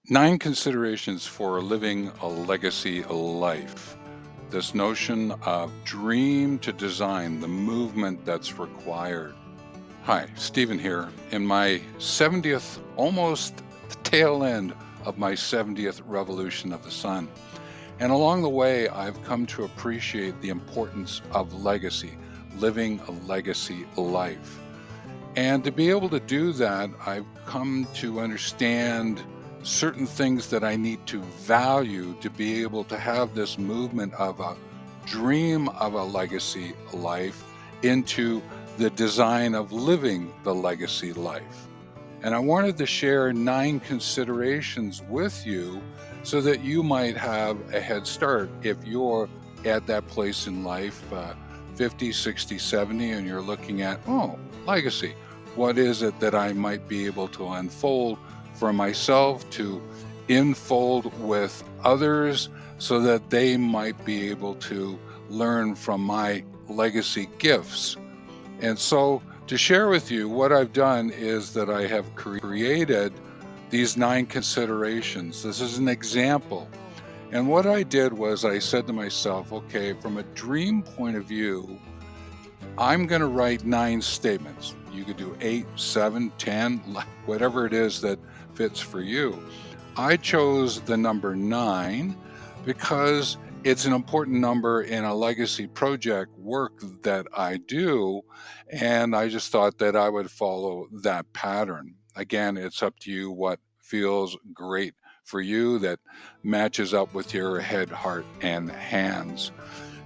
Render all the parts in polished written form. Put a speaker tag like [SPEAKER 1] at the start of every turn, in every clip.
[SPEAKER 1] 9 considerations for living a legacy life. This notion of dream to design, the movement that's required. Hi, Stephen here. In my 70th, almost the tail end of my 70th revolution of the sun. And along the way, I've come to appreciate the importance of legacy, living a legacy life. And to be able to do that, I've come to understand certain things that I need to value to be able to have this movement of a dream of a legacy life into the design of living the legacy life. And I wanted to share 9 considerations with you so that you might have a head start if you're at that place in life, 50, 60, 70, and you're looking at, oh, legacy. What is it that I might be able to unfold for myself, to enfold with others so that they might be able to learn from my legacy gifts? And so, to share with you, what I've done is that I have created these 9 considerations. This is an example. And what I did was I said to myself, okay, from a dream point of view, I'm going to write 9 statements. You could do 8, 7, 10, whatever it is that fits for you. I chose the number 9 because it's an important number in a legacy project work that I do. And I just thought that I would follow that pattern. Again, it's up to you what feels great for you that matches up with your head, heart, and hands.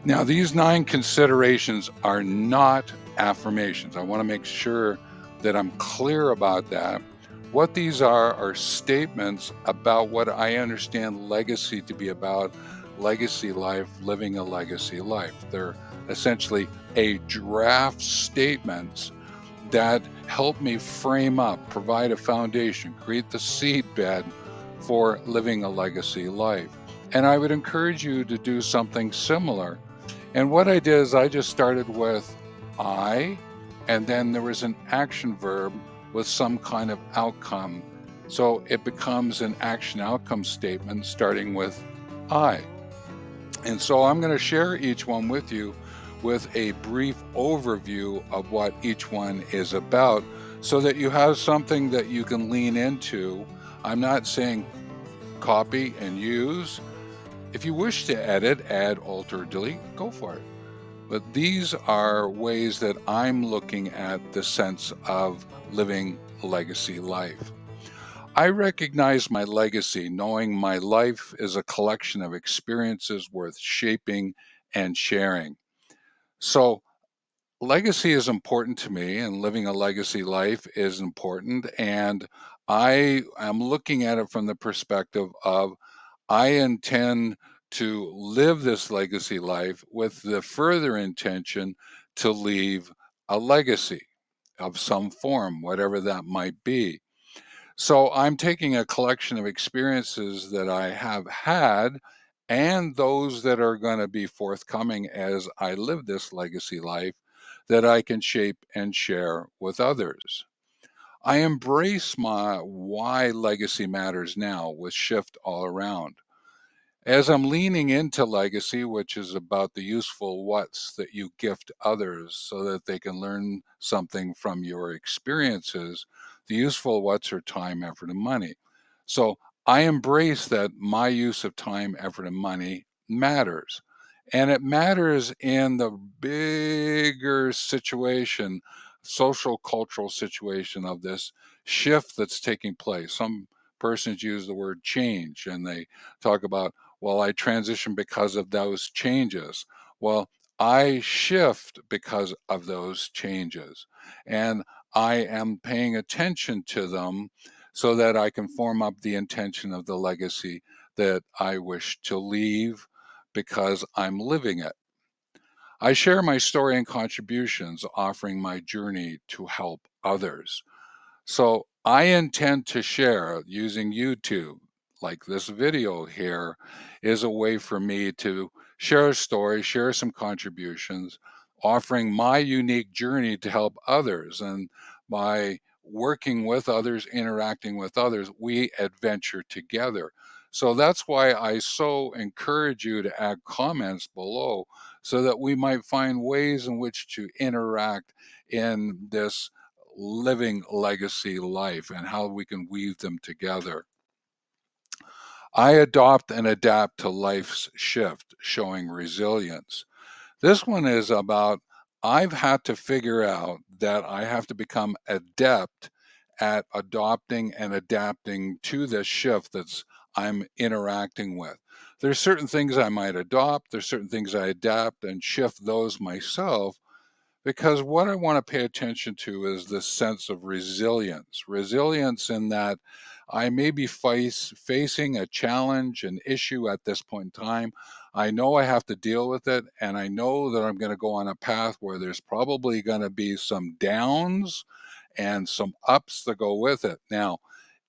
[SPEAKER 1] Now, these 9 considerations are not affirmations. I want to make sure that I'm clear about that. What these are statements about what I understand legacy to be about, legacy life, living a legacy life. They're essentially a draft statements that help me frame up, provide a foundation, create the seed bed for living a legacy life. And I would encourage you to do something similar. And what I did is I just started with I, and then there was an action verb with some kind of outcome. So it becomes an action outcome statement starting with I. And so I'm going to share each one with you with a brief overview of what each one is about so that you have something that you can lean into. I'm not saying copy and use. If you wish to edit, add, alter, delete, go for it. But these are ways that I'm looking at the sense of living a legacy life. I recognize my legacy, knowing my life is a collection of experiences worth shaping and sharing. So, legacy is important to me, and living a legacy life is important. And I am looking at it from the perspective of I intend to live this legacy life with the further intention to leave a legacy of some form, whatever that might be. So I'm taking a collection of experiences that I have had and those that are going to be forthcoming as I live this legacy life that I can shape and share with others. I embrace my why legacy matters now with shift all around. As I'm leaning into legacy, which is about the useful what's that you gift others so that they can learn something from your experiences, the useful what's are time, effort, and money. So I embrace that my use of time, effort, and money matters. And it matters in the bigger situation, social, cultural situation of this shift that's taking place. Some persons use the word change and they talk about, well, I transition because of those changes. Well, I shift because of those changes. And I am paying attention to them so that I can form up the intention of the legacy that I wish to leave because I'm living it. I share my story and contributions, offering my journey to help others. So I intend to share using YouTube, like this video here, is a way for me to share a story, share some contributions, offering my unique journey to help others. And my working with others, interacting with others, we adventure together. So that's why I so encourage you to add comments below so that we might find ways in which to interact in this living legacy life and how we can weave them together. I adopt and adapt to life's shift, showing resilience. This one is about I've had to figure out that I have to become adept at adopting and adapting to this shift that's I'm interacting with. There's certain things I might adopt, there's certain things I adapt and shift those myself because what I want to pay attention to is this sense of resilience. Resilience in that I may be facing a challenge, an issue at this point in time. I know I have to deal with it, and I know that I'm going to go on a path where there's probably going to be some downs and some ups that go with it. Now,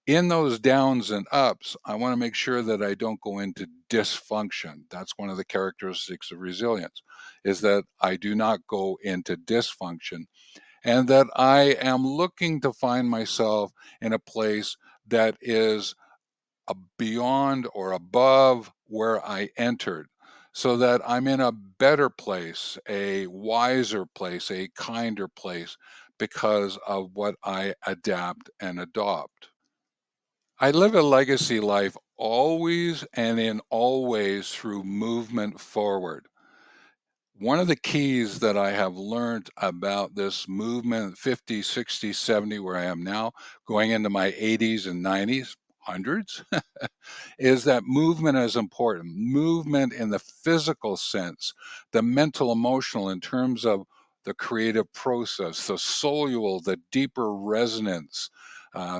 [SPEAKER 1] in those downs and ups, I want to make sure that I don't go into dysfunction. That's one of the characteristics of resilience, is that I do not go into dysfunction and that I am looking to find myself in a place that is beyond or above where I entered, so that I'm in a better place, a wiser place, a kinder place because of what I adapt and adopt. I live a legacy life always and in all ways through movement forward. One of the keys that I have learned about this movement, 50, 60, 70, where I am now, going into my 80s and 90s, hundreds, is that movement is important. Movement in the physical sense, the mental, emotional, in terms of the creative process, the soul, the deeper resonance,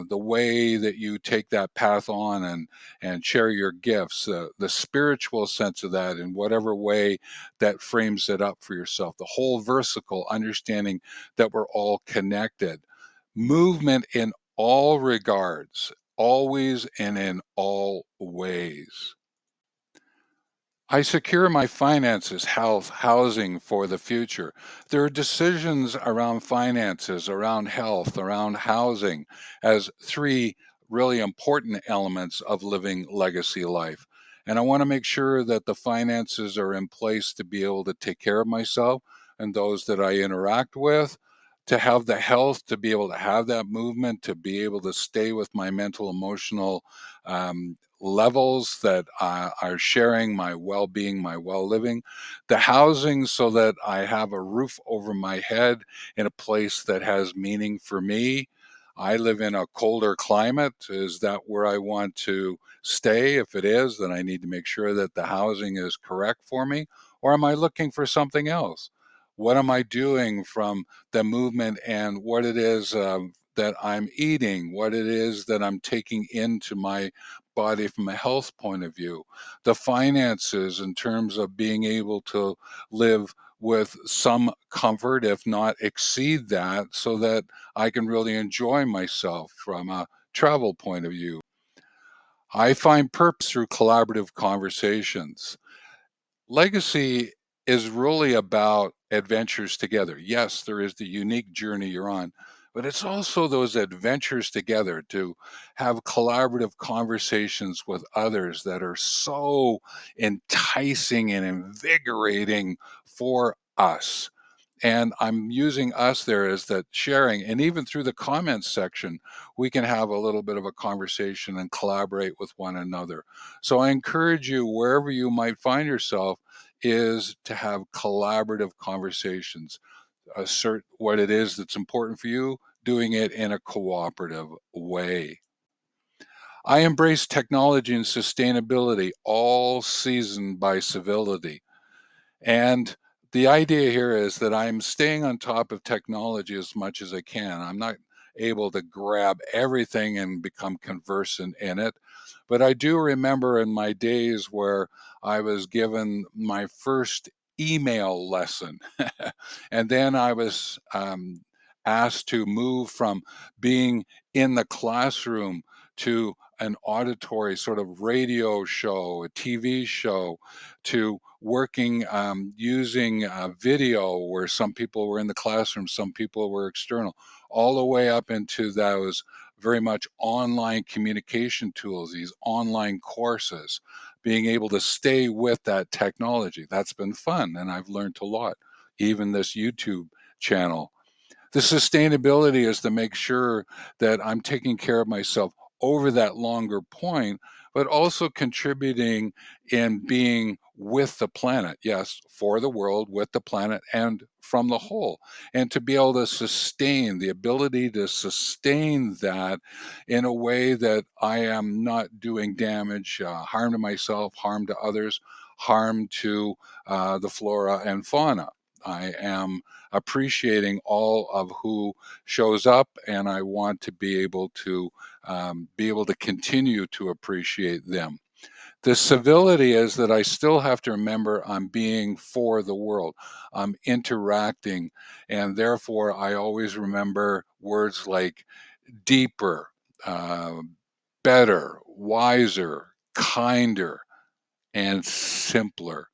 [SPEAKER 1] the way that you take that path on and share your gifts, the spiritual sense of that in whatever way that frames it up for yourself, the whole versicle, understanding that we're all connected. Movement in all regards, always and in all ways. I secure my finances, health, housing for the future. There are decisions around finances, around health, around housing as three really important elements of living legacy life. And I want to make sure that the finances are in place to be able to take care of myself and those that I interact with, to have the health, to be able to have that movement, to be able to stay with my mental, emotional levels that are sharing my well-being, my well-living, the housing so that I have a roof over my head in a place that has meaning for me. I live in a colder climate. Is that where I want to stay? If it is, then I need to make sure that the housing is correct for me. Or am I looking for something else? What am I doing from the movement and what it is that I'm eating, what it is that I'm taking into my body from a health point of view, the finances in terms of being able to live with some comfort, if not exceed that, so that I can really enjoy myself from a travel point of view. I find purpose through collaborative conversations. Legacy is really about adventures together. Yes, there is the unique journey you're on, but it's also those adventures together to have collaborative conversations with others that are so enticing and invigorating for us. And I'm using us there as that sharing. And even through the comments section, we can have a little bit of a conversation and collaborate with one another. So I encourage you, wherever you might find yourself, is to have collaborative conversations. Assert what it is that's important for you, doing it in a cooperative way. I embrace technology and sustainability, all seasoned by civility. And the idea here is that I'm staying on top of technology as much as I can. I'm not able to grab everything and become conversant in it. But I do remember in my days where I was given my first email lesson. And then I was asked to move from being in the classroom to an auditory sort of radio show, a TV show, to working using video where some people were in the classroom, some people were external, all the way up into those very much online communication tools, these online courses, being able to stay with that technology. That's been fun, and I've learned a lot. Even this YouTube channel, the sustainability is to make sure that I'm taking care of myself over that longer point, but also contributing in being with the planet. Yes, for the world, with the planet, and from the whole. And to be able to sustain the ability to sustain that in a way that I am not doing damage, harm to myself, harm to others, harm to the flora and fauna. I am appreciating all of who shows up, and I want to be able to continue to appreciate them. The civility is that I still have to remember I'm being for the world. I'm interacting, and therefore I always remember words like deeper, uh, better, wiser, kinder, and simpler.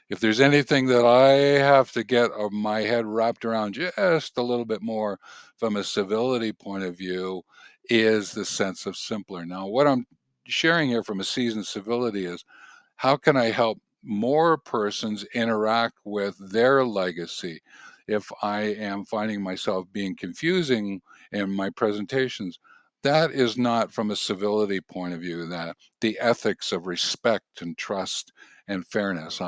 [SPEAKER 1] If there's anything that I have to get my head wrapped around just a little bit more from a civility point of view, is the sense of simpler. Now, what I'm sharing here from a seasoned civility is, how can I help more persons interact with their legacy? If I am finding myself being confusing in my presentations, that is not from a civility point of view, that the ethics of respect and trust and fairness.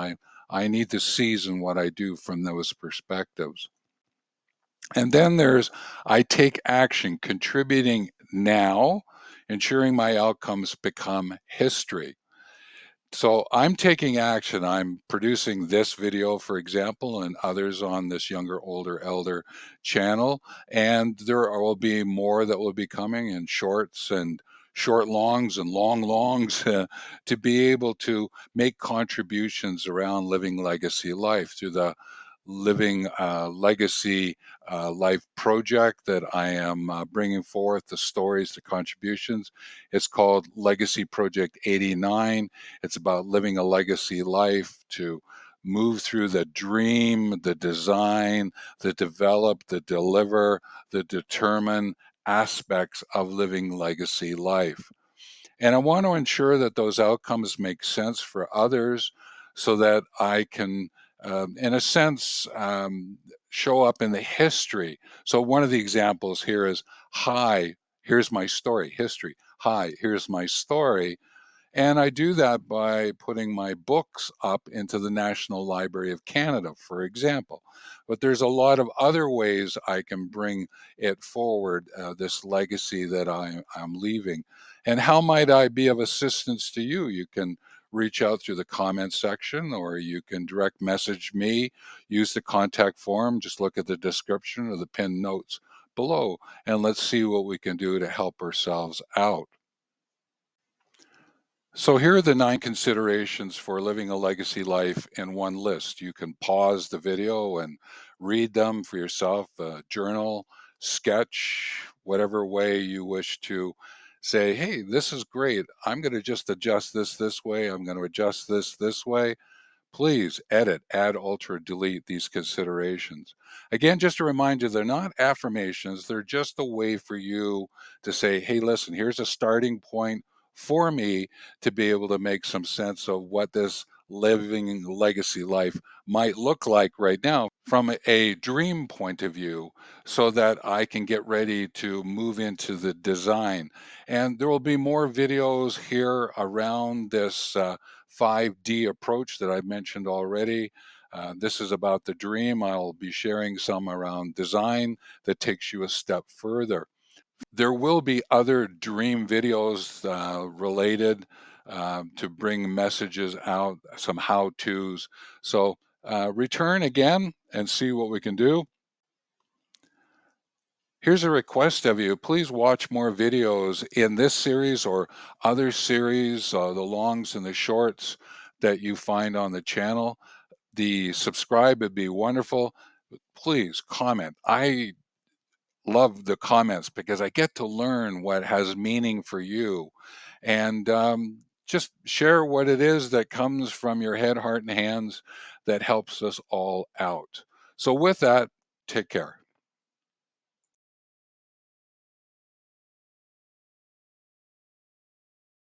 [SPEAKER 1] I need to season what I do from those perspectives. And then there's, I take action, contributing now, ensuring my outcomes become history. So I'm taking action. I'm producing this video, for example, and others on this younger, older, elder channel. And there will be more that will be coming in shorts and short longs and long longs to be able to make contributions around living legacy life through the living legacy life project that I am bringing forth, the stories, the contributions. It's called Legacy Project 89. It's about living a legacy life, to move through the dream, the design, the develop, the deliver, the determine aspects of living legacy life. And I want to ensure that those outcomes make sense for others so that I can, in a sense, show up in the history. So, one of the examples here is, hi, here's my story, history. Hi, here's my story. And I do that by putting my books up into the National Library of Canada, for example. But there's a lot of other ways I can bring it forward, this legacy that I'm leaving. And how might I be of assistance to you? You can reach out through the comments section, or you can direct message me, use the contact form, just look at the description or the pinned notes below, and let's see what we can do to help ourselves out. So here are the 9 considerations for living a legacy life in one list. You can pause the video and read them for yourself, journal, sketch, whatever way you wish to say, hey, this is great. I'm going to just adjust this way. I'm going to adjust this way. Please edit, add, alter, delete these considerations. Again, just to remind you, they're not affirmations. They're just a way for you to say, hey, listen, here's a starting point for me to be able to make some sense of what this living legacy life might look like right now from a dream point of view, so that I can get ready to move into the design. And there will be more videos here around this 5D approach that I mentioned already. This is about the dream. I'll be sharing some around design that takes you a step further. There will be other dream videos related to bring messages out, some how to's. So return again and see what we can do. Here's a request of you. Please watch more videos in this series or other series, the longs and the shorts that you find on the channel. The subscribe would be wonderful. Please comment. I love the comments because I get to learn what has meaning for you. and just share what it is that comes from your head, heart, and hands that helps us all out. So with that, take care.